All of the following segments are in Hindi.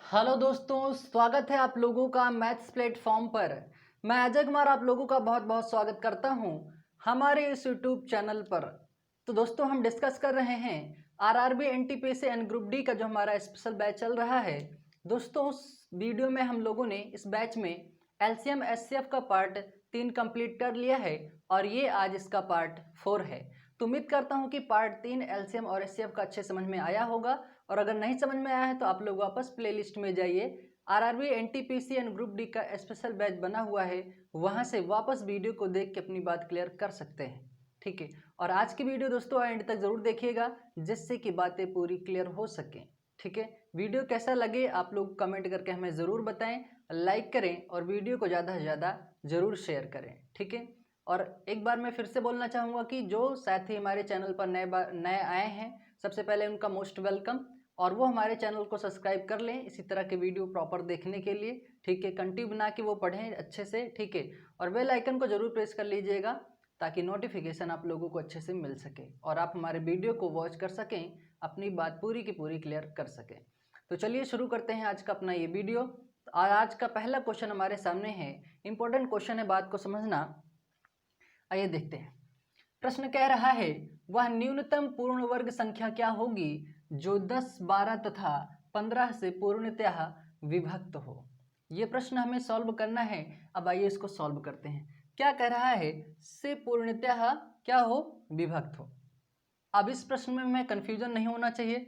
हेलो दोस्तों, स्वागत है आप लोगों का मैथ्स प्लेटफॉर्म पर। मैं अजय कुमार आप लोगों का बहुत बहुत स्वागत करता हूं हमारे इस यूट्यूब चैनल पर। तो दोस्तों, हम डिस्कस कर रहे हैं RRB NTPC and group D का जो हमारा स्पेशल बैच चल रहा है। दोस्तों, उस वीडियो में हम लोगों ने इस बैच में एलसीएम एचसीएफ का पार्ट 3 कंप्लीट कर लिया है और ये आज इसका पार्ट 4 है। तो उम्मीद करता हूँ कि पार्ट 3 एलसीएम और एचसीएफ का अच्छे समझ में आया होगा, और अगर नहीं समझ में आया है तो आप लोग वापस प्लेलिस्ट में जाइए। RRB NTPC and group D का स्पेशल बैच बना हुआ है, वहां से वापस वीडियो को देख के अपनी बात क्लियर कर सकते हैं। ठीक है, और आज की वीडियो दोस्तों एंड तक जरूर देखिएगा, जिससे कि बातें पूरी क्लियर हो सकें। ठीक है, वीडियो कैसा लगे आप लोग कमेंट करके हमें ज़रूर बताएं, लाइक करें और वीडियो को ज़्यादा से ज़्यादा ज़रूर शेयर करें। ठीक है, और एक बार मैं फिर से बोलना चाहूँगा कि जो साथी हमारे चैनल पर नए आए हैं, सबसे पहले उनका मोस्ट वेलकम, और वो हमारे चैनल को सब्सक्राइब कर लें इसी तरह के वीडियो प्रॉपर देखने के लिए। ठीक है, कंटिन्यू बना के वो पढ़ें अच्छे से। ठीक है, और बेल आइकन को जरूर प्रेस कर लीजिएगा ताकि नोटिफिकेशन आप लोगों को अच्छे से मिल सके और आप हमारे वीडियो को वॉच कर सकें, अपनी बात पूरी की पूरी क्लियर कर सकें। तो चलिए शुरू करते हैं आज का अपना ये वीडियो। और आज का पहला क्वेश्चन हमारे सामने है, इंपॉर्टेंट क्वेश्चन है, बात को समझना। आइए देखते हैं। प्रश्न कह रहा है, वह न्यूनतम पूर्ण वर्ग संख्या क्या होगी जो 10, 12 तथा 15 से पूर्णतः विभक्त हो। यह प्रश्न हमें सॉल्व करना है। अब आइए इसको सॉल्व करते हैं। क्या कह रहा है, से पूर्णतः क्या हो, विभक्त हो। अब इस प्रश्न में हमें कंफ्यूजन नहीं होना चाहिए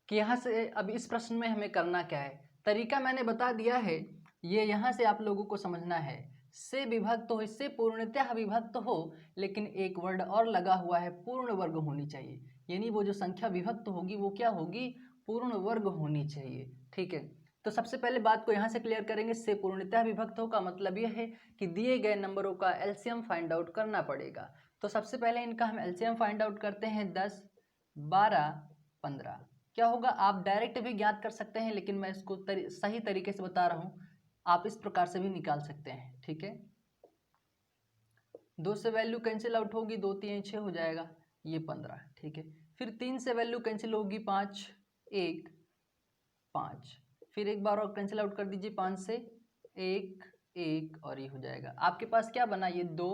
कि यहाँ से अब इस प्रश्न में हमें करना क्या है। तरीका मैंने बता दिया है, ये यहाँ से आप लोगों को समझना है। से विभक्त हो, इससे पूर्णतः विभक्त हो, लेकिन एक वर्ड और लगा हुआ है, पूर्ण वर्ग होनी चाहिए। यानी वो जो संख्या विभक्त होगी वो क्या होगी, पूर्ण वर्ग होनी चाहिए। ठीक है, तो सबसे पहले बात को यहाँ से क्लियर करेंगे। से पूर्णतः विभक्त हो का मतलब यह है कि दिए गए नंबरों का एलसीएम फाइंड आउट करना पड़ेगा। तो सबसे पहले इनका हम एलसीएम फाइंड आउट करते हैं। 10, 12, 15 क्या होगा, आप डायरेक्ट भी ज्ञात कर सकते हैं, लेकिन मैं इसको सही तरीके से बता रहा हूँ। आप इस प्रकार से भी निकाल सकते हैं। ठीक है, 2 से वैल्यू कैंसिल आउट होगी, 2 3 6 हो जाएगा, ये 15। ठीक है, फिर 3 से वैल्यू कैंसिल होगी, 5 1 5, फिर एक बार और कैंसिल आउट कर दीजिए, 5 से 1 1, और ये हो जाएगा आपके पास क्या बना, ये 2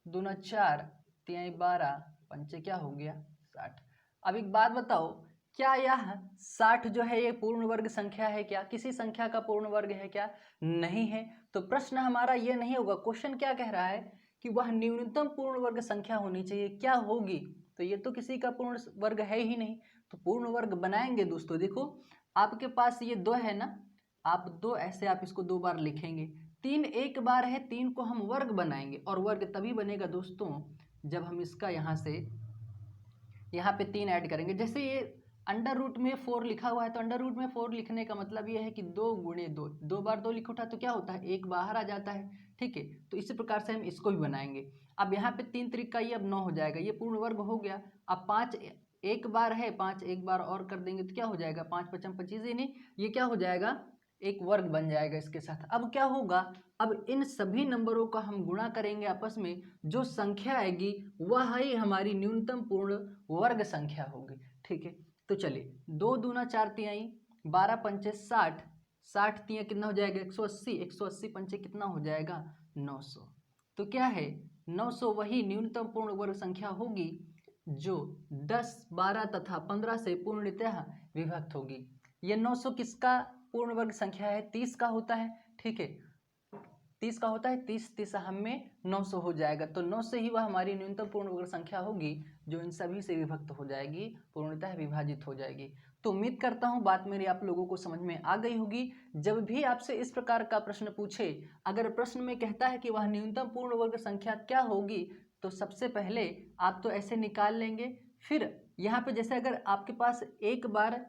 दूना 4 3 12 पंचे क्या हो गया, 60। अब एक बात बताओ, क्या यह 60 जो है ये पूर्ण वर्ग संख्या है क्या, किसी संख्या का पूर्ण वर्ग है क्या, नहीं है। तो प्रश्न हमारा ये नहीं होगा। क्वेश्चन क्या कह रहा है कि वह न्यूनतम पूर्ण वर्ग संख्या होनी चाहिए, क्या होगी, तो ये तो किसी का पूर्ण वर्ग है ही नहीं। तो पूर्ण वर्ग बनाएंगे दोस्तों, देखो आपके पास ये 2 है ना, आप 2 ऐसे आप इसको 2 बार लिखेंगे। 3 एक बार है, 3 को हम वर्ग बनाएंगे, और वर्ग तभी बनेगा दोस्तों जब हम इसका यहाँ से यहाँ पे 3 ऐड करेंगे। जैसे ये अंडर रूट में 4 लिखा हुआ है, तो अंडर रूट में 4 लिखने का मतलब ये है कि 2 गुणे 2, 2 बार 2 लिखो था तो क्या होता है, 1 बाहर आ जाता है। ठीक है, तो इसी प्रकार से हम इसको भी बनाएंगे। अब यहाँ पे 3 त्रिक ये अब 9 हो जाएगा, ये पूर्ण वर्ग हो गया। अब 5 एक बार है, 5 एक बार और कर देंगे तो क्या हो जाएगा, 5 5 25, यानी ये क्या हो जाएगा, एक वर्ग बन जाएगा इसके साथ। अब क्या होगा, अब इन सभी नंबरों का हम गुणा करेंगे आपस में, जो संख्या आएगी वह ही हमारी न्यूनतम पूर्ण वर्ग संख्या होगी। ठीक है, तो चलिए 2 दूना 4 तिहाई, 12 पंचे 60, 60 तिया कितना हो जाएगा, 180, 180 पंचे कितना हो जाएगा, 900। तो क्या है, 900 वही न्यूनतम पूर्ण वर्ग संख्या होगी जो 10, 12 तथा 15 से पूर्णतः विभक्त होगी। ये 900 किसका पूर्ण वर्ग संख्या है, 30 का होता है। ठीक है, 30 का होता है, 30 30 हम में 900 हो जाएगा। तो 9 से ही वह हमारी न्यूनतम पूर्ण वर्ग संख्या होगी जो इन सभी से विभक्त हो जाएगी, पूर्णतः विभाजित हो जाएगी। तो उम्मीद करता हूँ बात मेरी आप लोगों को समझ में आ गई होगी। जब भी आपसे इस प्रकार का प्रश्न पूछे, अगर प्रश्न में कहता है कि वह न्यूनतम पूर्ण वर्ग संख्या क्या होगी, तो सबसे पहले आप तो ऐसे निकाल लेंगे। फिर यहाँ पे जैसे अगर आपके पास एक बार,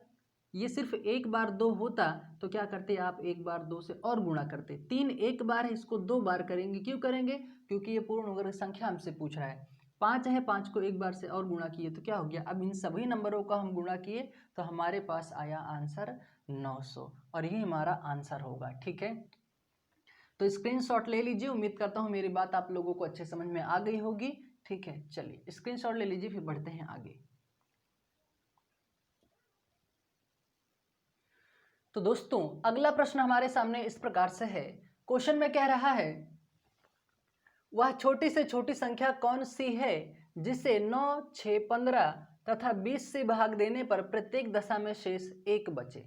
ये सिर्फ एक बार 2 होता तो क्या करते, आप एक बार 2 से और गुणा करते। 3 एक बार है, इसको 2 बार करेंगे। क्यों करेंगे, क्योंकि ये पूर्ण वर्ग संख्या हमसे पूछ रहा है। 5 है, 5 को एक बार से और गुणा किए तो क्या हो गया, अब इन सभी नंबरों का हम गुणा किए तो हमारे पास आया आंसर 900, और ये हमारा आंसर होगा। ठीक है, तो स्क्रीनशॉट ले लीजिए। उम्मीद करता हूँ मेरी बात आप लोगों को अच्छे समझ में आ गई होगी। ठीक है, चलिए स्क्रीनशॉट ले लीजिए, फिर बढ़ते हैं आगे। तो दोस्तों अगला प्रश्न हमारे सामने इस प्रकार से है। क्वेश्चन में कह रहा है वह छोटी से छोटी संख्या कौन सी है जिसे 9, 6, 15 तथा 20 से भाग देने पर प्रत्येक दशा में शेष 1 बचे।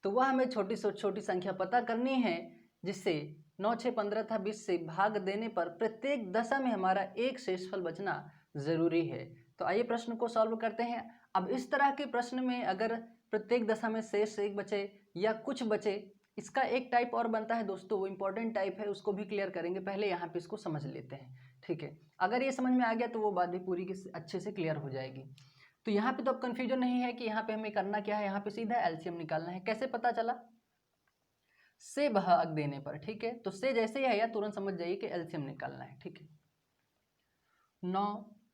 तो वह हमें छोटी से छोटी संख्या पता करनी है जिससे 9, 6, 15 तथा 20 से भाग देने पर प्रत्येक दशा में हमारा एक शेषफल बचना जरूरी है। तो आइए प्रश्न को सॉल्व करते हैं। अब इस तरह के प्रश्न में अगर प्रत्येक दशा में शेष 1 बचे या कुछ बचे, इसका एक टाइप और बनता है दोस्तों, वो इंपॉर्टेंट टाइप है, उसको भी क्लियर करेंगे। पहले यहाँ पे इसको समझ लेते हैं, ठीक है। अगर ये समझ में आ गया तो वो बात भी पूरी की अच्छे से क्लियर हो जाएगी। तो यहाँ पे तो अब कंफ्यूजन नहीं है कि यहाँ पे हमें करना क्या है, यहाँ पे सीधा एलसीएम निकालना है। कैसे पता चला? से भाग देने पर, ठीक है। तो से जैसे ही आया तुरंत समझ जाइए कि एलसीएम निकालना है, ठीक है। 9,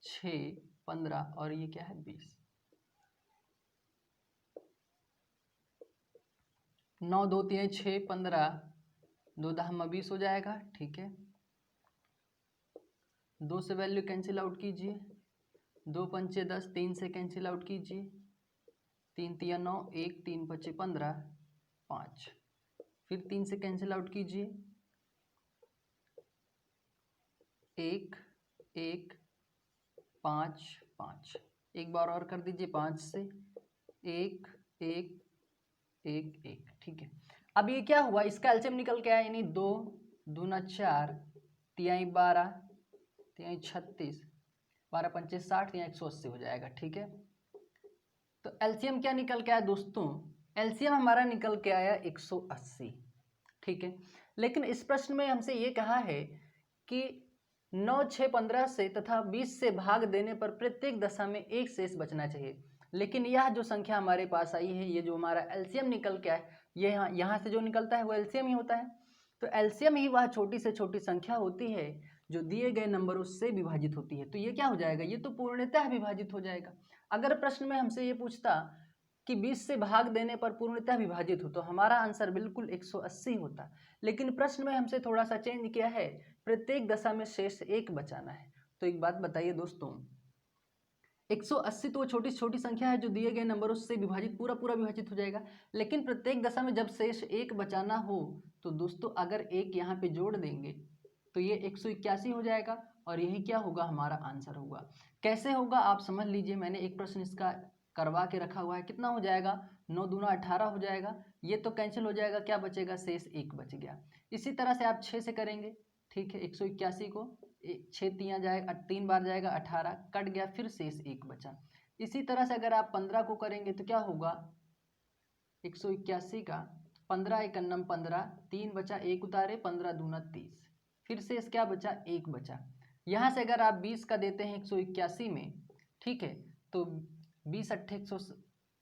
6, 15 और ये क्या है 20। 9, 2, 3, 6, 15, 2 10 20 हो जाएगा, ठीक है। 2 से वैल्यू कैंसिल आउट कीजिए, 2 पंचे 10, 3 से कैंसिल आउट कीजिए, 3 तिया 9, 1 3 पचे 15, 5, फिर 3 से कैंसिल आउट कीजिए, 1 1 5 5, एक बार और कर दीजिए 5 से, 1 1 1 1, ठीक है। अब ये क्या हुआ, इसका एलसीएम निकल के आया, यानी 2 दूना 4, तिहाई 12, तिहाई 36, 12 पंचे 60, यहाँ 180 हो जाएगा, ठीक है। तो एलसीएम क्या निकल के आया दोस्तों? एलसीएम हमारा निकल के आया 180, ठीक है। लेकिन इस प्रश्न में हमसे ये कहा है कि 9, 6, 15 से तथा 20 से भाग देने पर प्रत्येक दशा में एक शेष बचना चाहिए। लेकिन यह जो संख्या हमारे पास आई है, ये जो हमारा एलसीएम निकल के आया, ये यहाँ से जो निकलता है वो एलसीएम ही होता है। तो एलसीएम ही वह छोटी से छोटी संख्या होती है जो दिए गए नंबरों से विभाजित होती है। तो ये क्या हो जाएगा? ये तो पूर्णतः विभाजित हो जाएगा। अगर प्रश्न में हमसे ये पूछता कि 20 से भाग देने पर पूर्णतः विभाजित हो तो हमारा आंसर बिल्कुल 180 होता। लेकिन प्रश्न में हमसे थोड़ा सा चेंज किया है, प्रत्येक दशा में शेष 1 बचाना है। तो एक बात बताइए दोस्तों, 180 तो छोटी छोटी संख्या है जो दिए गए नंबरों से विभाजित पूरा विभाजित हो जाएगा। लेकिन प्रत्येक दशा में जब शेष 1 बचाना हो तो दोस्तों अगर 1 यहाँ पे जोड़ देंगे तो ये 181 हो जाएगा और यही क्या होगा, हमारा आंसर होगा। कैसे होगा आप समझ लीजिए, मैंने एक प्रश्न इसका करवा के रखा हुआ है। कितना हो जाएगा? 9 दूना 18 हो जाएगा, ये तो कैंसिल हो जाएगा, क्या बचेगा? शेष 1 बच गया। इसी तरह से आप 6 से करेंगे, ठीक है। 181 को 6 तिया जाएगा, 3 बार जाएगा 18, कट गया, फिर शेष 1 बचा। इसी तरह से अगर आप 15 को करेंगे तो क्या होगा, 181 का 15 एक अन्नम 15, 3 बचा, 1 उतारे, 15 दूना 30, फिर शेष क्या बचा? 1 बचा। यहाँ से अगर आप 20 का देते हैं 181 में, ठीक है, तो 20 अट्ठे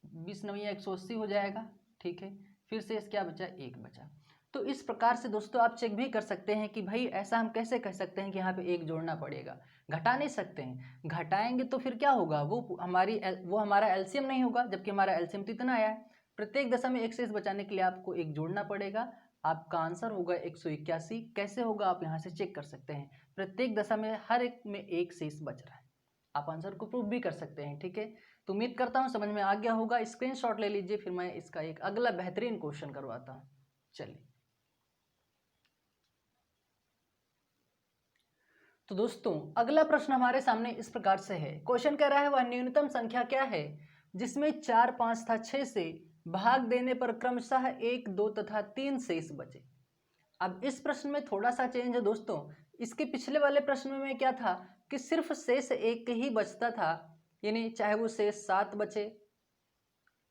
20 नविया 180 हो जाएगा, ठीक है। फिर शेष क्या बचा? 1 बचा। तो इस प्रकार से दोस्तों आप चेक भी कर सकते हैं कि भाई ऐसा हम कैसे कह सकते हैं कि यहाँ पे 1 जोड़ना पड़ेगा, घटा नहीं सकते हैं। घटाएंगे तो फिर क्या होगा, वो हमारा एलसीएम नहीं होगा, जबकि हमारा एलसीएम तो इतना आया है। प्रत्येक दशा में एक शेष बचाने के लिए आपको 1 जोड़ना पड़ेगा। आपका आंसर होगा 181। कैसे होगा आप यहाँ से चेक कर सकते हैं, प्रत्येक दशा में हर एक में एक शेष बच रहा है। आप आंसर को प्रूव भी कर सकते हैं, ठीक है। तो उम्मीद करता हूँ समझ में आ गया होगा। स्क्रीनशॉट ले लीजिए, फिर मैं इसका एक अगला बेहतरीन क्वेश्चन करवाता हूँ। चलिए, तो दोस्तों अगला प्रश्न हमारे सामने इस प्रकार से है। क्वेश्चन कह रहा है वह न्यूनतम संख्या क्या है जिसमें 4, 5 तथा 6 से भाग देने पर क्रमशः 1, 2 तथा 3 शेष बचे। अब इस प्रश्न में थोड़ा सा चेंज है दोस्तों। इसके पिछले वाले प्रश्न में क्या था कि सिर्फ शेष 1 ही बचता था, यानी चाहे वो शेष 7 बचे,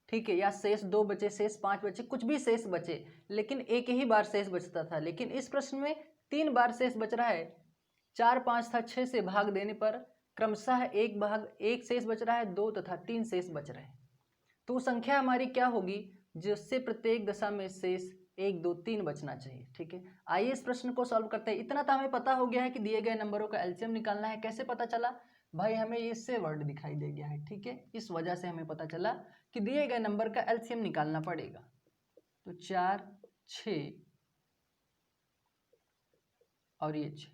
ठीक है, या शेष 2 बचे, शेष 5 बचे, कुछ भी शेष बचे, लेकिन एक ही बार शेष बचता था। लेकिन इस प्रश्न में 3 बार शेष बच रहा है। 4, 5 तथा 6 से भाग देने पर क्रमशः 1 शेष बच रहा है, 2 तथा 3 शेष बच रहे हैं। तो संख्या हमारी क्या होगी जिससे प्रत्येक दशा में शेष 1, 2, 3 बचना चाहिए, ठीक है। आइए इस प्रश्न को सॉल्व करते हैं। इतना तो हमें पता हो गया है कि दिए गए नंबरों का एलसीएम निकालना है। कैसे पता चला भाई, हमें इससे वर्ड दिखाई दे गया है, ठीक है, इस वजह से हमें पता चला कि दिए गए नंबर का एलसीएम निकालना पड़ेगा। तो 4, 6 और ये 6,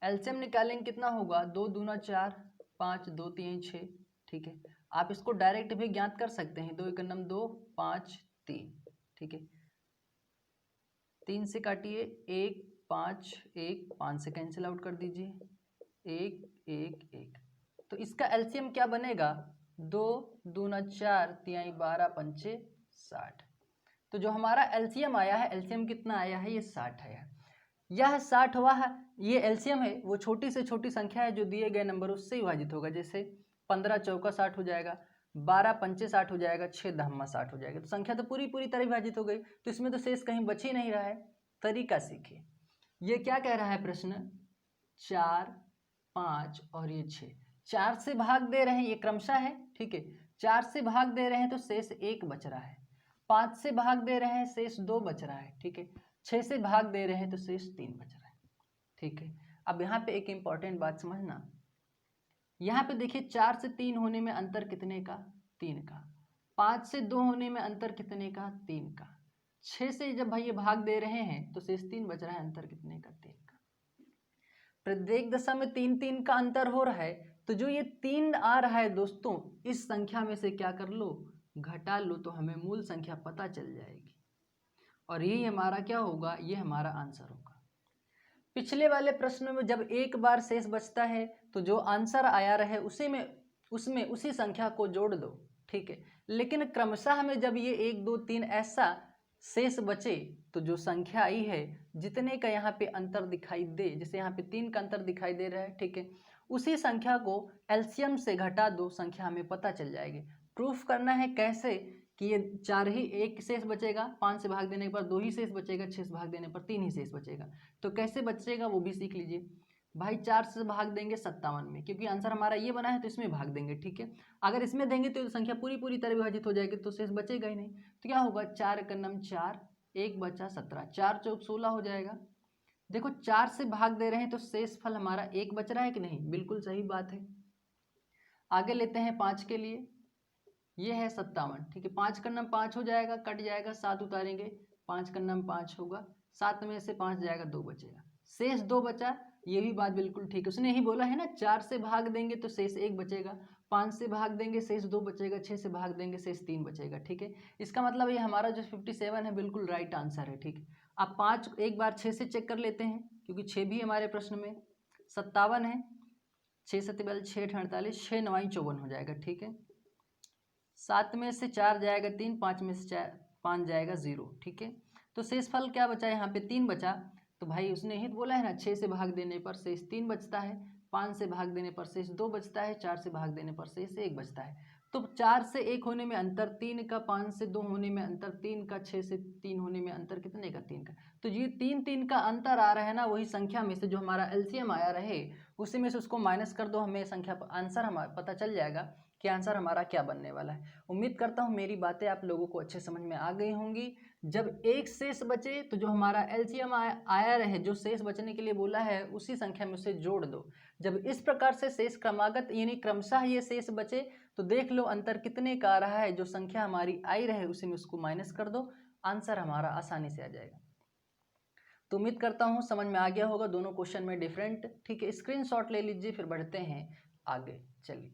एलसीएम निकालेंगे कितना होगा, 2 दूना 4, 5 2 3 6, ठीक है। आप इसको डायरेक्ट भी ज्ञात कर सकते हैं, 2 एक अन्नम 2, 5 3, ठीक है। 3 से काटिए, 1 5 1, 5 से कैंसिल आउट कर दीजिए, 1 1 1। तो इसका एलसीएम क्या बनेगा, 2 दूना 4 तिहाई 12 पंचे 60। तो जो हमारा एलसीएम आया है, एलसीएम कितना आया है, ये 60 है। यह 60 हुआ है, ये एलसीएम है, वो छोटी से छोटी संख्या है जो दिए गए नंबर उससे विभाजित होगा। जैसे 15 चौका 60 हो जाएगा, 12 पंचे 60 हो जाएगा, 6 दहम्मा 60 हो जाएगा। तो संख्या तो पूरी पूरी तरह विभाजित हो गई, तो इसमें तो शेष कहीं बच ही नहीं रहा है। तरीका सीखिए। ये क्या कह रहा है प्रश्न, 4 5 और ये 6, 4 से भाग दे रहे हैं, ये क्रमशः है, ठीक है। 4 से भाग दे रहे हैं तो शेष 1 बच रहा है, 5 से भाग दे रहे हैं शेष 2 बच रहा है, ठीक है। 6 से भाग दे रहे हैं तो शेष 3 बच रहा है, ठीक है। अब यहाँ पे एक इंपॉर्टेंट बात समझना, यहाँ पे देखिए 4 से 3 होने में अंतर कितने का, 3 का। 5 से 2 होने में अंतर कितने का, 3 का। 6 से जब भाई ये भाग दे रहे हैं तो शेष 3 बच रहा है, अंतर कितने का, 3 का। प्रत्येक दशा में 3 3 का अंतर हो रहा है, तो जो ये 3 आ रहा है दोस्तों, इस संख्या में से क्या कर लो, घटा लो, तो हमें मूल संख्या पता चल जाएगी और यही हमारा क्या होगा, ये हमारा आंसर होगा। पिछले वाले प्रश्न में जब एक बार शेष बचता है तो जो आंसर आया रहे उसमें उसी संख्या को जोड़ दो, ठीक है। लेकिन क्रमशः में जब ये 1 2 3 ऐसा शेष बचे तो जो संख्या आई है, जितने का यहाँ पे अंतर दिखाई दे, जैसे यहाँ पे 3 का अंतर दिखाई दे रहा है, ठीक है, उसी संख्या को एलसीएम से घटा दो, संख्या हमें पता चल जाएगी। प्रूफ करना है कैसे, कि ये 4 ही, 1 शेष बचेगा, 5 से भाग देने पर 2 ही शेष बचेगा, 6 से भाग देने पर 3 ही शेष बचेगा। तो कैसे बचेगा वो भी सीख लीजिए। भाई 4 से भाग देंगे 57 में, क्योंकि आंसर हमारा ये बना है तो इसमें भाग देंगे, ठीक है। अगर इसमें देंगे तो संख्या पूरी पूरी तरह विभाजित हो जाएगी, तो शेष बचेगा ही नहीं। तो क्या होगा, 4 का नम 4, 1 बचा 17, 4 चौक 16 हो जाएगा। देखो 4 से भाग दे रहे हैं तो शेष फल हमारा 1 बच रहा है कि नहीं, बिल्कुल सही बात है। आगे लेते हैं 5 के लिए, ये है 57, ठीक है। 5 का नम 5 हो जाएगा, कट जाएगा, 7 उतारेंगे, 5 का नम 5 होगा, 7 में से 5 जाएगा, 2 बचेगा, शेष 2 बचा। ये भी बात बिल्कुल ठीक है, उसने ही बोला है ना, 4 से भाग देंगे तो शेष 1 बचेगा, 5 से भाग देंगे शेष 2 बचेगा, 6 से भाग देंगे शेष 3 बचेगा, ठीक है। इसका मतलब ये हमारा जो 57 है बिल्कुल राइट आंसर है, ठीक है। अब 5 एक बार 6 से चेक कर लेते हैं, क्योंकि 6 भी हमारे प्रश्न में, 57 है, 6 7 6 48, 6 9 54 हो जाएगा, ठीक है। 7 में से 4 जाएगा 3, 5 में से 5 जाएगा 0, ठीक है। तो शेष फल क्या बचा, यहाँ पे 3 बचा। तो भाई उसने ही बोला है ना, 6 से भाग देने पर शेष 3 बचता है, 5 से भाग देने पर शेष 2 बचता है, 4 से भाग देने पर शेष 1 बचता है। तो 4 से 1 होने में अंतर 3 का, 5 से 2 होने में अंतर 3 का, 6 से 3 होने में अंतर कितने का, 3 का। तो ये 3 3 का अंतर आ रहा है ना, वही संख्या में से जो हमारा एलसीएम आया रहे उसी में से उसको माइनस कर दो, हमें संख्या आंसर हमारा पता चल जाएगा कि आंसर हमारा क्या बनने वाला है। उम्मीद करता हूँ मेरी बातें आप लोगों को अच्छे समझ में आ गई होंगी। जब एक शेष बचे तो जो हमारा एलसीएम आया रहे, जो शेष बचने के लिए बोला है, उसी संख्या में उसे जोड़ दो। जब इस प्रकार से शेष क्रमागत यानी क्रमशः ये शेष बचे तो देख लो अंतर कितने का आ रहा है, जो संख्या हमारी आई रहे उसी में उसको माइनस कर दो, आंसर हमारा आसानी से आ जाएगा। तो उम्मीद करता हूँ समझ में आ गया होगा दोनों क्वेश्चन में डिफरेंट, ठीक है। स्क्रीनशॉट ले लीजिए, फिर बढ़ते हैं आगे, चलिए।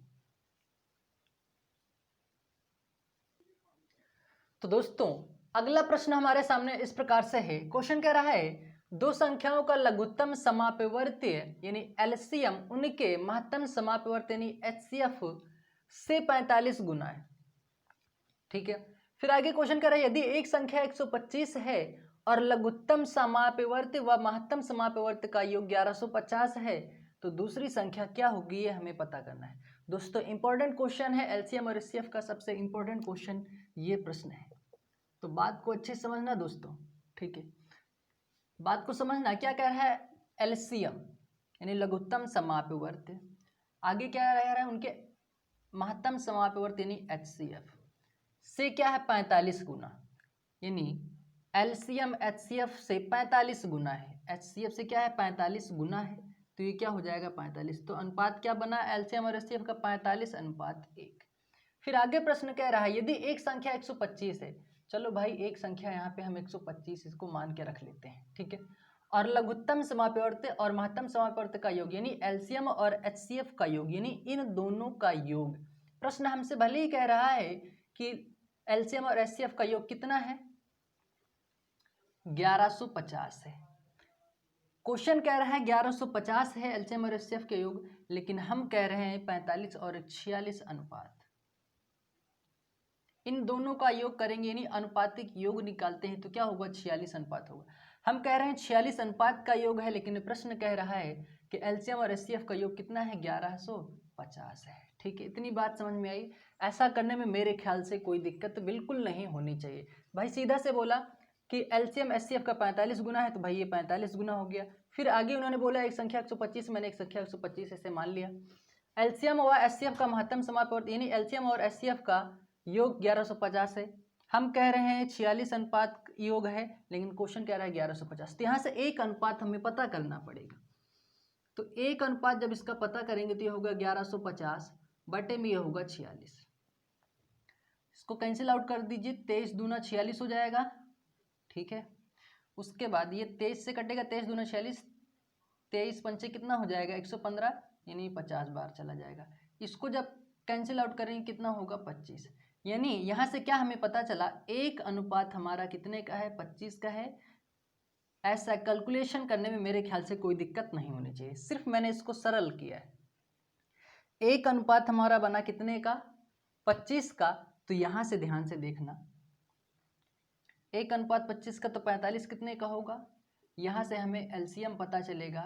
तो दोस्तों अगला प्रश्न हमारे सामने इस प्रकार से है। क्वेश्चन कह रहा है दो संख्याओं का लघुत्तम समापवर्तीय यानी एलसीएम उनके महत्तम समापवर्तीय यानी एचसीएफ से 45 गुना है, ठीक है। फिर आगे क्वेश्चन कह रहा है यदि एक संख्या 125 है और लघुत्तम समापवर्ती व महत्तम समापवर्ती का योग 1150 है तो दूसरी संख्या क्या होगी, ये हमें पता करना है। दोस्तों इंपॉर्टेंट क्वेश्चन है, एलसीएम और एचसीएफ का सबसे इंपॉर्टेंट क्वेश्चन ये प्रश्न है, तो बात को अच्छे समझना दोस्तों, ठीक है। बात को समझना, क्या कह रहा है, एलसीएम यानी लघुत्तम समापवर्ती, आगे क्या रह रहा है उनके महत्तम समापवर्ती यानी एचसीएफ से क्या है 45 गुना, यानी एलसीएम एचसीएफ से 45 गुना है, एचसीएफ से क्या है 45 गुना है, तो ये क्या हो जाएगा 45। तो अनुपात क्या बना एलसीएम और एचसीएफ का 45:1। फिर आगे प्रश्न कह रहा है यदि एक संख्या 125 है, चलो भाई एक संख्या यहाँ पे हम 125 इसको मान के रख लेते हैं, ठीक है, और लघुत्तम समापवर्ती और महत्तम समापवर्ती का योग यानी एलसीएम और एचसीएफ का योग यानी इन दोनों का योग। प्रश्न हमसे भले ही कह रहा है कि एलसीएम और एचसीएफ का योग कितना है, 1150 है। क्वेश्चन कह रहा है 1150 है एलसीएम और एचसीएफ के योग, लेकिन हम कह रहे हैं 45 और 46 अनुपात। इन दोनों का योग करेंगे यानी अनुपातिक योग निकालते हैं तो क्या होगा, 46 अनुपात होगा। हम कह रहे हैं 46 अनुपात का योग है, लेकिन प्रश्न कह रहा है कि एलसीएम और एचसीएफ का योग कितना है, 1150 है। ठीक है, इतनी बात समझ में आई। ऐसा करने में मेरे ख्याल से कोई दिक्कत बिल्कुल नहीं होनी चाहिए। भाई सीधा से बोला कि एलसीएम एचसीएफ का 45 गुना है, तो भाई ये 45 गुना हो गया। फिर आगे उन्होंने बोला एक संख्या 125, मैंने एक संख्या 125 ऐसे मान लिया। एलसीएम और एचसीएफ का महत्तम समापवर्ती यानी एलसीएम और एचसीएफ का योग 1150 है। हम कह रहे हैं 46 अनुपात योग है, लेकिन क्वेश्चन कह रहा है 1150। तो यहाँ से एक अनुपात हमें पता करना पड़ेगा। तो एक अनुपात जब इसका पता करेंगे तो ये होगा 1150 बटे में ये होगा 46। इसको कैंसिल आउट कर दीजिए, 23 दूना 46 हो जाएगा। ठीक है, उसके बाद ये 23 से कटेगा, 23 दूना 46, 23 पंचे कितना हो जाएगा 115, यानी 50 बार चला जाएगा। इसको जब कैंसिल आउट करेंगे कितना होगा 25। यानी यहाँ से क्या हमें पता चला, एक अनुपात हमारा कितने का है, 25 का है। ऐसा कैलकुलेशन करने में मेरे ख्याल से कोई दिक्कत नहीं होनी चाहिए, सिर्फ मैंने इसको सरल किया है। एक अनुपात हमारा बना कितने का, 25 का। तो यहाँ से ध्यान से देखना, एक अनुपात 25 का, तो 45 कितने का होगा। यहाँ से हमें एलसीएम पता चलेगा,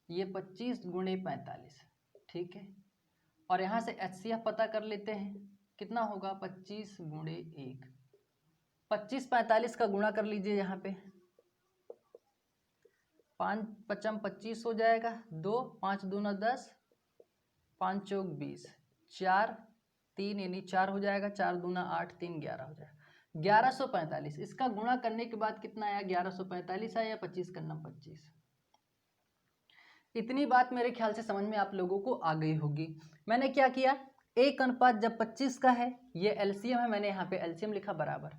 ये 25 गुणे 45। ठीक है, और यहाँ से एचसीएफ पता कर लेते हैं, कितना होगा 25 गुणे 1। 25 45 का गुणा कर लीजिए, यहाँ पे 5 पचम 25 हो जाएगा, 2 5 दूना 10, 5 चौक 20, 4 3 यानी 4 हो जाएगा, 4 दूना 8, 3 11 हो जाएगा, 1145। इसका गुणा करने के बाद कितना आया, 1145 आया, 25 का नम 25। इतनी बात मेरे ख्याल से समझ में आप लोगों को आ गई होगी। मैंने क्या किया, एक अनुपात जब 25 का है, ये एलसीएम है, मैंने यहाँ पे एलसीएम लिखा बराबर,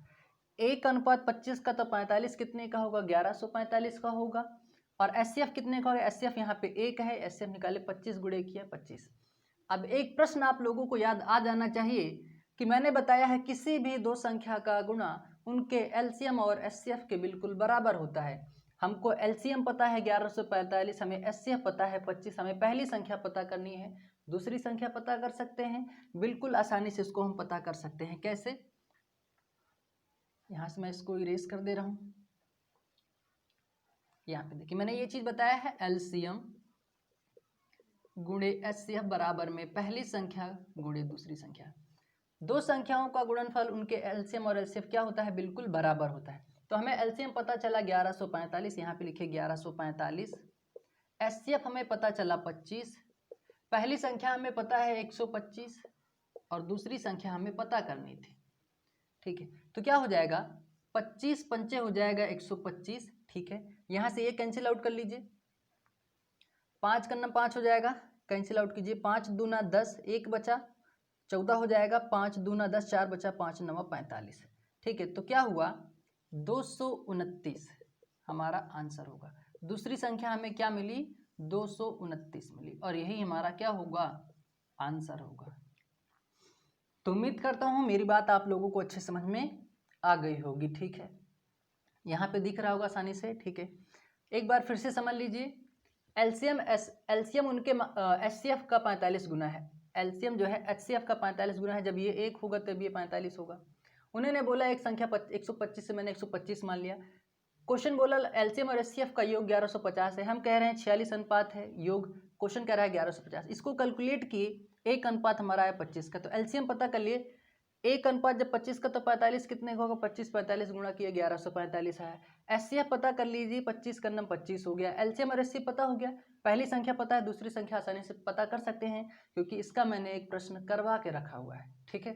एक अनुपात 25 का, तो 45 कितने का होगा, 1145 का होगा। और एचसीएफ कितने का होगा, एचसीएफ यहाँ पे 1 है, एचसीएफ निकाले, 25 गुणे किया 25। अब एक प्रश्न आप लोगों को याद आ जाना चाहिए कि मैंने बताया है किसी भी दो संख्या का गुणा उनके एलसीएम और एचसीएफ के बिल्कुल बराबर होता है। हमको एलसीएम पता है 1145, हमें एचसीएफ पता है 25, हमें पहली संख्या पता करनी है, दूसरी संख्या पता कर सकते हैं, बिल्कुल आसानी से इसको हम पता कर सकते हैं। कैसे, यहाँ से मैं इसको इरेज कर दे रहा हूँ। यहाँ पे देखिए मैंने ये चीज बताया है, एलसीएम गुणे एचसीएफ बराबर में पहली संख्या गुणे दूसरी संख्या। दो संख्याओं का गुणनफल उनके एलसीएम और एचसीएफ क्या होता है, बिल्कुल बराबर होता है। तो हमें एलसीएम पता चला 1145, यहाँ पे लिखे 1145। एचसीएफ हमें पता चला 25। पहली संख्या हमें पता है 125 और दूसरी संख्या हमें पता करनी थी। ठीक है, तो क्या हो जाएगा, 25 पंचे हो जाएगा 125। ठीक है, यहाँ से ये कैंसिल आउट कर लीजिए, 5 का 5 हो जाएगा, कैंसिल आउट कीजिए, 5 दूना 10, 1 बचा, 14 हो जाएगा, 5 दूना 10, 4 बचा, 5 9 45। ठीक है, तो क्या हुआ, 229 हमारा आंसर होगा। दूसरी संख्या हमें क्या मिली, 229 मिली, और यही हमारा क्या होगा, आंसर होगा। तो उम्मीद करता हूँ मेरी बात आप लोगों को अच्छे समझ में आ गई होगी। ठीक है, यहाँ पे दिख रहा होगा आसानी से। ठीक है, एक बार फिर से समझ लीजिए, एलसीएम उनके एचसीएफ का 45 गुना है, एलसीएम जो है एचसीएफ का 45 गुना है। जब ये 1 होगा तब ये 45 होगा। उन्होंने बोला एक संख्या 125 से मैंने 125 मान लिया। क्वेश्चन बोला एलसीएम और एचसीएफ का योग 1150 है, हम कह रहे हैं 46 अनुपात है योग, क्वेश्चन कह रहा है 1150। इसको कैलकुलेट किए, एक अनुपात हमारा है 25 का, तो एलसीएम पता कर लिए, एक अनुपात जब 25 का तो 45 कितने का होगा, 25 45 गुणा किया 1145 आया। एचसीएफ पता कर लीजिए, 25 का नम 25 हो गया। एलसीएम और एचसीएफ पता हो गया, पहली संख्या पता है, दूसरी संख्या आसानी से पता कर सकते हैं क्योंकि इसका मैंने एक प्रश्न करवा के रखा हुआ है। ठीक है,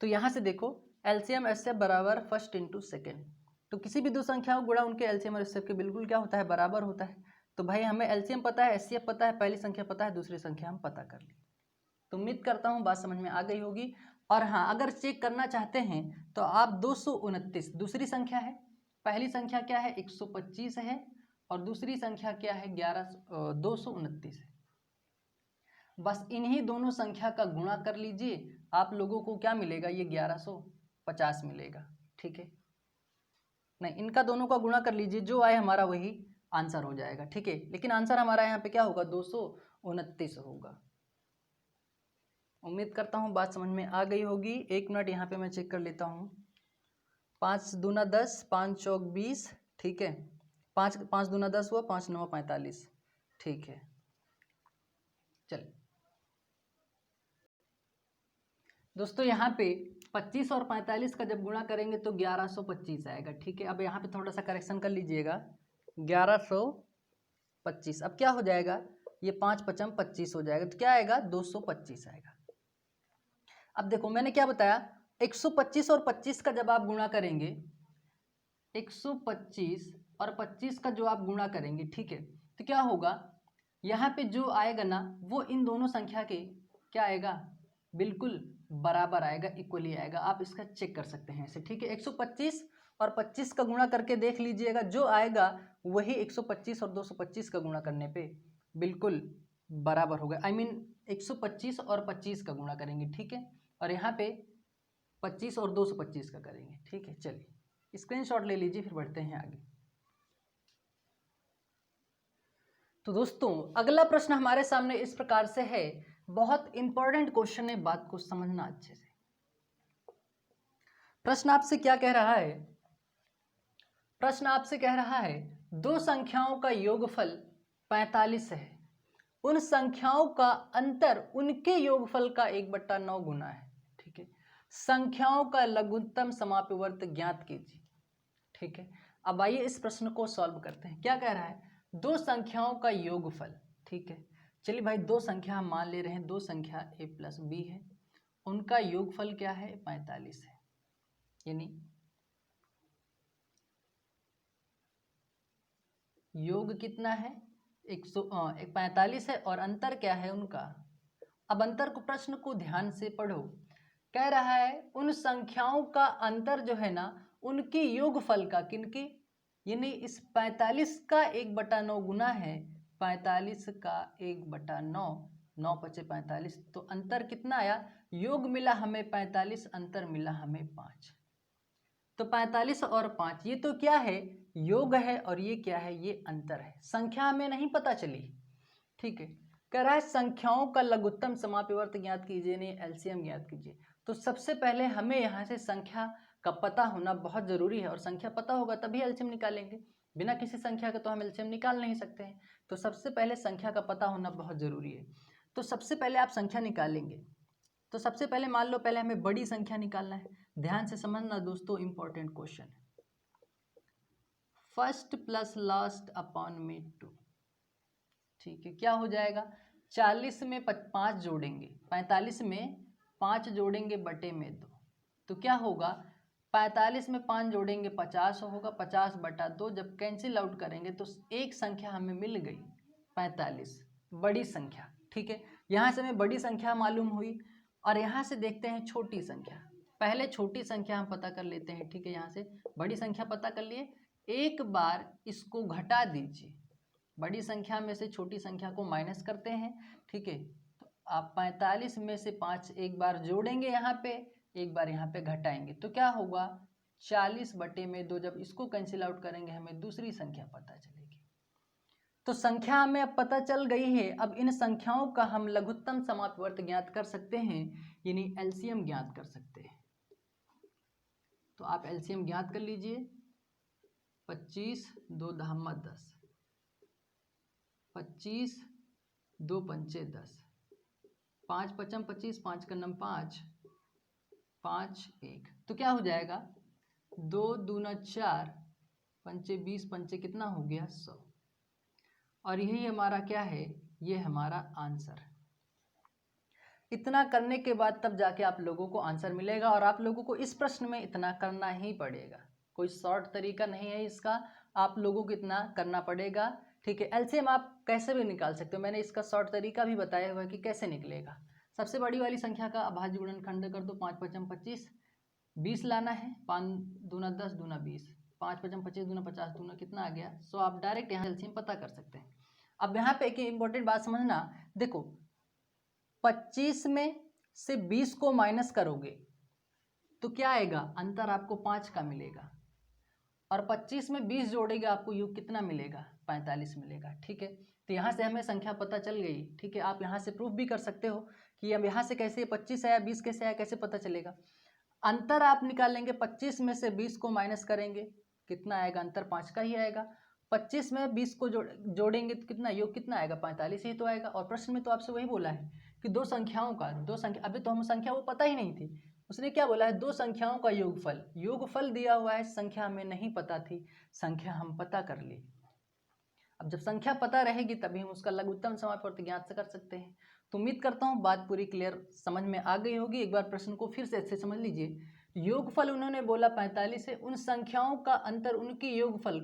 तो यहाँ से देखो एलसीएम एचसीएफ बराबर फर्स्ट इंटू सेकेंड, तो किसी भी दो संख्याओं गुणा उनके एलसीएम और एचसीएफ के बिल्कुल क्या होता है, बराबर होता है। तो भाई हमें एलसीएम पता है, एचसीएफ पता है, पहली संख्या पता है, दूसरी संख्या हम पता कर ली। तो उम्मीद करता हूँ बात समझ में आ गई होगी। और हाँ, अगर चेक करना चाहते हैं तो आप 229 दूसरी संख्या है, पहली संख्या क्या है 125 है और दूसरी संख्या क्या है 229 है। बस इन्हीं दोनों संख्या का गुणा कर लीजिए, आप लोगों को क्या मिलेगा, ये 1150 मिलेगा। ठीक है, नहीं, इनका दोनों का गुणा कर लीजिए, जो आए हमारा वही आंसर हो जाएगा, ठीक है। लेकिन आंसर हमारा यहाँ पे क्या होगा, 229 होगा। उम्मीद करता हूँ बात समझ में आ गई होगी। 1 मिनट यहाँ पे मैं चेक कर लेता हूँ। 5 दूना 10, 5 चौक 20, ठीक है। 5 दूना 10 हुआ, 5 9 45, ठीक है। चल दोस्तों, यहाँ पे 25 और 45 का जब गुणा करेंगे तो 1125 आएगा, ठीक है। अब यहाँ पे थोड़ा सा करेक्शन कर लीजिएगा, 1125। अब क्या हो जाएगा, ये 5 पचम 25 हो जाएगा, तो क्या आएगा, 225 आएगा। अब देखो मैंने क्या बताया, 125 और 25 का जब आप गुणा करेंगे, 125 और 25 का जो आप गुणा करेंगे, ठीक है, तो क्या होगा, यहाँ पे जो आएगा ना वो इन दोनों संख्या के क्या आएगा, बिल्कुल बराबर आएगा, इक्वली आएगा। आप इसका चेक कर सकते हैं ऐसे, ठीक है। 125 और 25 का गुणा करके देख लीजिएगा, जो आएगा वही 125 और 225 का गुणा करने पे बिल्कुल बराबर होगा। आई मीन 125 और 25 का गुणा करेंगे, ठीक है, और यहाँ पे 25 और 225 का करेंगे, ठीक है। चलिए स्क्रीनशॉट ले लीजिए, फिर बढ़ते हैं आगे। तो दोस्तों अगला प्रश्न हमारे सामने इस प्रकार से है, बहुत इंपॉर्टेंट क्वेश्चन है, बात को समझना अच्छे से। प्रश्न आपसे क्या कह रहा है, प्रश्न आपसे कह रहा है दो संख्याओं का योगफल 45 है, उन संख्याओं का अंतर उनके योगफल का 1/9 गुना है, ठीक है। संख्याओं का लघुत्तम समापवर्त ज्ञात कीजिए, ठीक है। अब आइए इस प्रश्न को सॉल्व करते हैं। क्या कह रहा है, दो संख्याओं का योगफल, ठीक है। चलिए भाई, दो संख्या हम मान ले रहे हैं, दो संख्या a प्लस b है, उनका योगफल क्या है, 45 है, यानी योग कितना है, 145 है, और अंतर क्या है उनका। अब अंतर को, प्रश्न को ध्यान से पढ़ो। कह रहा है उन संख्याओं का अंतर जो है ना, उनके योगफल का, किनके, यानी इस 45 का 1/9 गुना है 45 का 1/9, 9 पचे 45, तो अंतर कितना आया, योग मिला हमें 45, अंतर मिला हमें 5। तो 45 और 5 ये तो क्या है, योग है, और ये क्या है, ये अंतर है, संख्या हमें नहीं पता चली, ठीक है। कह रहा है संख्याओं का लघुत्तम समापवर्त ज्ञात कीजिए, नहीं एलसीएम ज्ञात कीजिए। तो सबसे पहले हमें यहाँ से संख्या का पता होना बहुत जरूरी है, और संख्या पता होगा तभी एलसीएम निकालेंगे, बिना किसी संख्या के तो हम एलसीएम निकाल नहीं सकते हैं। तो सबसे पहले संख्या का पता होना बहुत जरूरी है। तो सबसे पहले आप संख्या निकालेंगे, तो सबसे पहले मान लो पहले हमें बड़ी संख्या निकालना है। ध्यान से समझना दोस्तों, इंपॉर्टेंट क्वेश्चन है। फर्स्ट प्लस लास्ट अपॉन में 2, ठीक है। क्या हो जाएगा, 40 में 5 जोड़ेंगे, 45 में 5 जोड़ेंगे बटे में 2, तो क्या होगा, 45 में 5 जोड़ेंगे 50 होगा, 50/2। जब कैंसिल आउट करेंगे तो एक संख्या हमें मिल गई 45, बड़ी संख्या, ठीक है। यहाँ से हमें बड़ी संख्या मालूम हुई, और यहाँ से देखते हैं छोटी संख्या। पहले छोटी संख्या हम पता कर लेते हैं, ठीक है। यहाँ से बड़ी संख्या पता कर लिए, एक बार इसको घटा दीजिए, बड़ी संख्या में से छोटी संख्या को माइनस करते हैं, ठीक है। तो आप 45 में से 5 एक बार जोड़ेंगे यहाँ पे, एक बार यहाँ पे घटाएंगे, तो क्या होगा, 40/2। जब इसको कैंसिल आउट करेंगे हमें दूसरी संख्या पता चलेगी। तो संख्या हमें अब पता चल गई है। अब इन संख्याओं का हम लघुत्तम समापवर्त ज्ञात कर सकते हैं, यानी एलसीएम ज्ञात कर सकते हैं। तो आप एलसीएम ज्ञात कर लीजिए, 25 2 दहम्मा 10, 25 2 पंचे 10, 5 पचम 25, 5 का नम 5, 5 1, तो क्या हो जाएगा, 2 दूना 4, पंचे 20, पंचे कितना हो गया, 100। और यही हमारा क्या है, ये हमारा आंसर। इतना करने के बाद तब जाके आप लोगों को आंसर मिलेगा, और आप लोगों को इस प्रश्न में इतना करना ही पड़ेगा, कोई शॉर्ट तरीका नहीं है इसका, आप लोगों को इतना करना पड़ेगा, ठीक है। एलसीएम आप कैसे भी निकाल सकते हो, मैंने इसका शॉर्ट तरीका भी बताया हुआ है कि कैसे निकलेगा। सबसे बड़ी वाली संख्या का अभाज्य गुणनखंड कर दो, 5 पचम 25, 20 लाना है, 5 दूना 10 दूना 20, 5 पचम 25 दूना 50 दूना कितना आ गया, 100। आप डायरेक्ट यहाँ एलसीएम पता कर सकते हैं। अब यहाँ पे एक इंपॉर्टेंट बात समझना, देखो 25 में से 20 को माइनस करोगे तो क्या आएगा, अंतर आपको 5 का मिलेगा, और 25 में 20 जोड़ेगा आपको योग कितना मिलेगा, 45 मिलेगा। ठीक है, तो यहाँ से हमें संख्या पता चल गई। ठीक है, आप यहाँ से प्रूफ भी कर सकते हो कि अब यहाँ से कैसे 25 आया 20 कैसे आया, कैसे पता चलेगा। अंतर आप निकालेंगे, 25 में से 20 को माइनस करेंगे, कितना आएगा, अंतर 5 का ही आएगा। 25 में 20 को जोड़ेंगे तो कितना योग कितना आएगा, 45 ही तो आएगा। और प्रश्न में तो आपसे वही बोला है कि दो संख्याओं का, अभी तो हम संख्या वो पता ही नहीं थी, उसने क्या बोला है, दो संख्याओं का योगफल। योगफल दिया हुआ है, संख्या हमें नहीं पता थी, संख्या हम पता कर लिए। अब जब संख्या पता रहेगी तभी हम उसका लघुत्तम समापवर्ती ज्ञात कर सकते हैं। तो उम्मीद करता हूँ बात पूरी क्लियर समझ में आ गई होगी। एक बार प्रश्न को फिर से अच्छे समझ लीजिए। योगफल उन्होंने बोला 45 है, उन संख्याओं का अंतर उनकी योगफल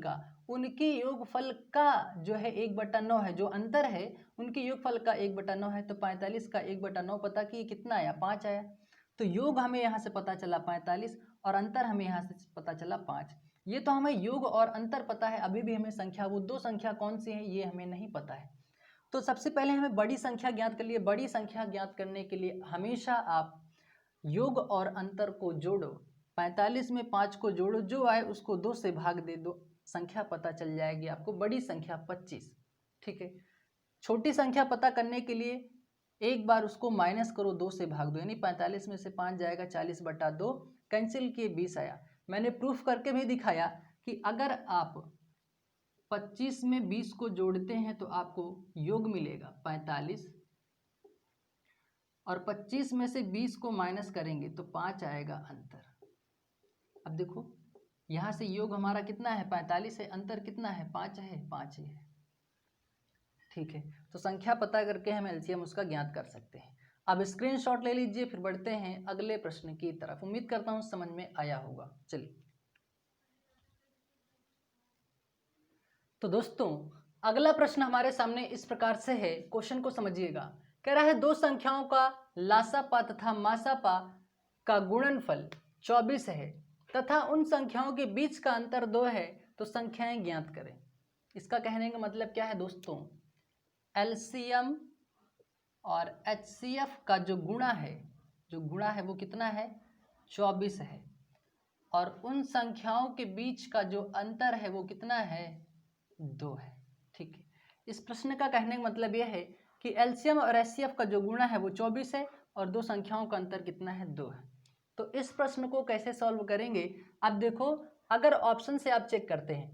का जो है 1/9 है, जो अंतर है उनकी योगफल का 1/9 है। तो 45 का 1/9 पता कि कितना आया, 5 आया। तो योग हमें यहाँ से पता चला 45 और अंतर हमें यहाँ से पता चला 5। ये तो हमें योग और अंतर पता है, अभी भी हमें संख्या, वो दो संख्या कौन सी है ये हमें नहीं पता है। तो सबसे पहले हमें बड़ी संख्या ज्ञात कर लिए। बड़ी संख्या ज्ञात करने के लिए हमेशा आप योग और अंतर को जोड़ो। 45 में 5 को जोड़ो, जो आए उसको 2 से भाग दे दो, संख्या पता चल जाएगी आपको, बड़ी संख्या 25। ठीक है, छोटी संख्या पता करने के लिए एक बार उसको माइनस करो, 2 से भाग दो, यानी 45 में से 5 जाएगा, 40/2 कैंसिल किए 20 आया। मैंने प्रूफ करके भी दिखाया कि अगर आप 25 में 20 को जोड़ते हैं तो आपको योग मिलेगा 45, और 25 में से 20 को माइनस करेंगे तो 5 आएगा अंतर। अब देखो यहाँ से योग हमारा कितना है, 45 है, अंतर कितना है, 5 है, 5 ही है। ठीक है, तो संख्या पता करके हम एलसीएम उसका ज्ञात कर सकते हैं। अब स्क्रीनशॉट ले लीजिए, फिर बढ़ते हैं अगले प्रश्न की तरफ। उम्मीद करता हूँ समझ में आया होगा। चलिए, तो दोस्तों अगला प्रश्न हमारे सामने इस प्रकार से है, क्वेश्चन को समझिएगा। कह रहा है दो संख्याओं का लासापा तथा मासापा का गुणनफल 24 है तथा उन संख्याओं के बीच का अंतर 2 है, तो संख्याएं ज्ञात करें। इसका कहने का मतलब क्या है दोस्तों, एलसीएम और एचसीएफ का जो गुणा है वो कितना है, 24 है, और उन संख्याओं के बीच का जो अंतर है वो कितना है, 2 है। ठीक है, इस प्रश्न का कहने का मतलब यह है कि एलसीएम और एचसीएफ का जो गुणा है वो 24 है और दो संख्याओं का अंतर कितना है, 2 है। तो इस प्रश्न को कैसे सॉल्व करेंगे, अब देखो अगर ऑप्शन से आप चेक करते हैं,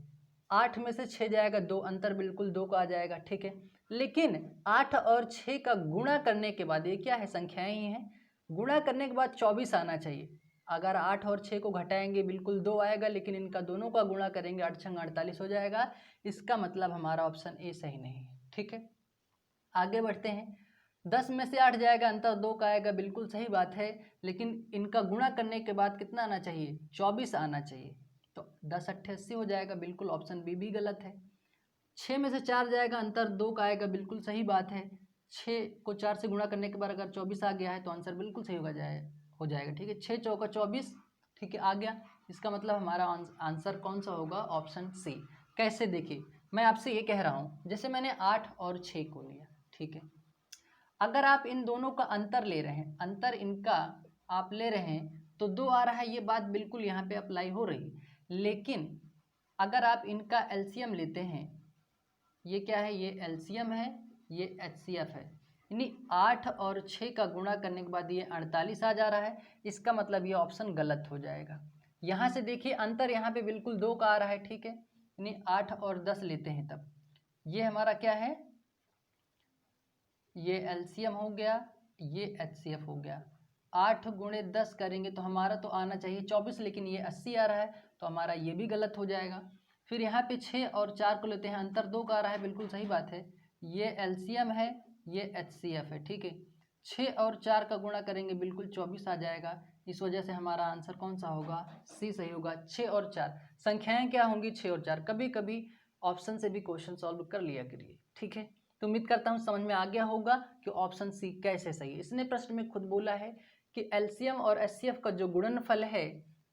8 में से 6 जाएगा, 2 अंतर बिल्कुल 2 का आ जाएगा। ठीक है, लेकिन 8 और 6 का गुणा करने के बाद, ये क्या है, संख्याएं ही हैं, गुणा करने के बाद 24 आना चाहिए। अगर 8 और 6 को घटाएंगे बिल्कुल 2 आएगा, लेकिन इनका दोनों का गुणा करेंगे 8 छंग 48 हो जाएगा। इसका मतलब हमारा ऑप्शन ए सही नहीं है। ठीक है, आगे बढ़ते हैं। 10 में से 8 जाएगा, अंतर 2 का आएगा, बिल्कुल सही बात है, लेकिन इनका गुणा करने के बाद कितना आना चाहिए, 24 आना चाहिए। तो 10 8 80 हो जाएगा, बिल्कुल ऑप्शन बी भी गलत है। 6 में से 4 जाएगा, अंतर 2 का आएगा, बिल्कुल सही बात है। 6 को 4 से गुणा करने के बाद अगर 24 आ गया है तो आंसर बिल्कुल सही हो जाएगा। ठीक है, 6 चौका 24, ठीक है, आ गया। इसका मतलब हमारा आंसर कौन सा होगा, ऑप्शन सी। कैसे, देखिए मैं आपसे ये कह रहा हूँ, जैसे मैंने 8 और 6 को लिया, ठीक है, अगर आप इन दोनों का अंतर ले रहे हैं, अंतर इनका आप ले रहे हैं तो 2 आ रहा है, ये बात बिल्कुल यहाँ पे अप्लाई हो रही। लेकिन अगर आप इनका एलसीएम लेते हैं, ये क्या है, ये एलसीएम है, ये एचसीएफ है, यानी 8 और 6 का गुणा करने के बाद ये 48 आ जा रहा है। इसका मतलब ये ऑप्शन गलत हो जाएगा। यहाँ से देखिए अंतर यहाँ पे बिल्कुल 2 का आ रहा है। ठीक है, यानी 8 और 10 लेते हैं, तब ये हमारा क्या है, ये एलसीएम हो गया, ये एचसीएफ हो गया। 8 गुणे 10 करेंगे तो हमारा तो आना चाहिए 24, लेकिन ये 80 आ रहा है, तो हमारा ये भी गलत हो जाएगा। फिर यहाँ पे 6 और 4 को लेते हैं, अंतर 2 का आ रहा है, बिल्कुल सही बात है, ये एलसीएम है, ये एचसीएफ है। ठीक है, 6 और 4 का गुणा करेंगे बिल्कुल 24 आ जाएगा। इस वजह से हमारा आंसर कौन सा होगा, सी सही होगा। 6 और 4 संख्याएं क्या होंगी, 6 और 4। कभी कभी ऑप्शन से भी क्वेश्चन सॉल्व कर लिया करिए। ठीक है, तो उम्मीद करता हूँ समझ में आ गया होगा कि ऑप्शन सी कैसे सही है। इसने प्रश्न में खुद बोला है कि एलसीएम और एचसीएफ का जो गुणनफल है,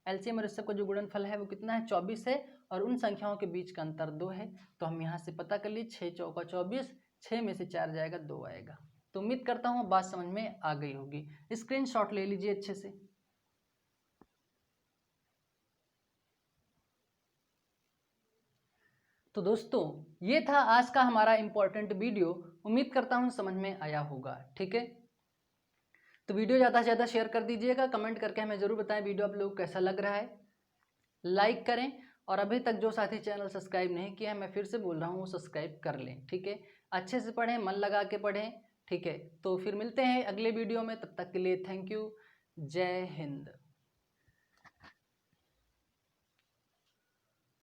एलसीएम और एचसीएफ का जो गुणनफल है वो कितना है, 24 है, और उन संख्याओं के बीच का अंतर 2 है। तो हम यहाँ से पता कर लिए, 6 चौका 24, 6 में से 4 जाएगा, 2 आएगा। तो उम्मीद करता हूँ बात समझ में आ गई होगी। स्क्रीनशॉट ले लीजिए अच्छे से। तो दोस्तों ये था आज का हमारा इम्पोर्टेंट वीडियो। उम्मीद करता हूँ समझ में आया होगा। ठीक है, तो वीडियो ज़्यादा से ज़्यादा शेयर कर दीजिएगा, कमेंट करके हमें ज़रूर बताएं वीडियो आप लोगों को कैसा लग रहा है, लाइक करें और अभी तक जो साथी चैनल सब्सक्राइब नहीं किया है मैं फिर से बोल रहा हूँ वो सब्सक्राइब कर लें। ठीक है, अच्छे से पढ़ें, मन लगा के पढ़ें। ठीक है, तो फिर मिलते हैं अगले वीडियो में, तब तक के लिए थैंक यू। जय हिंद।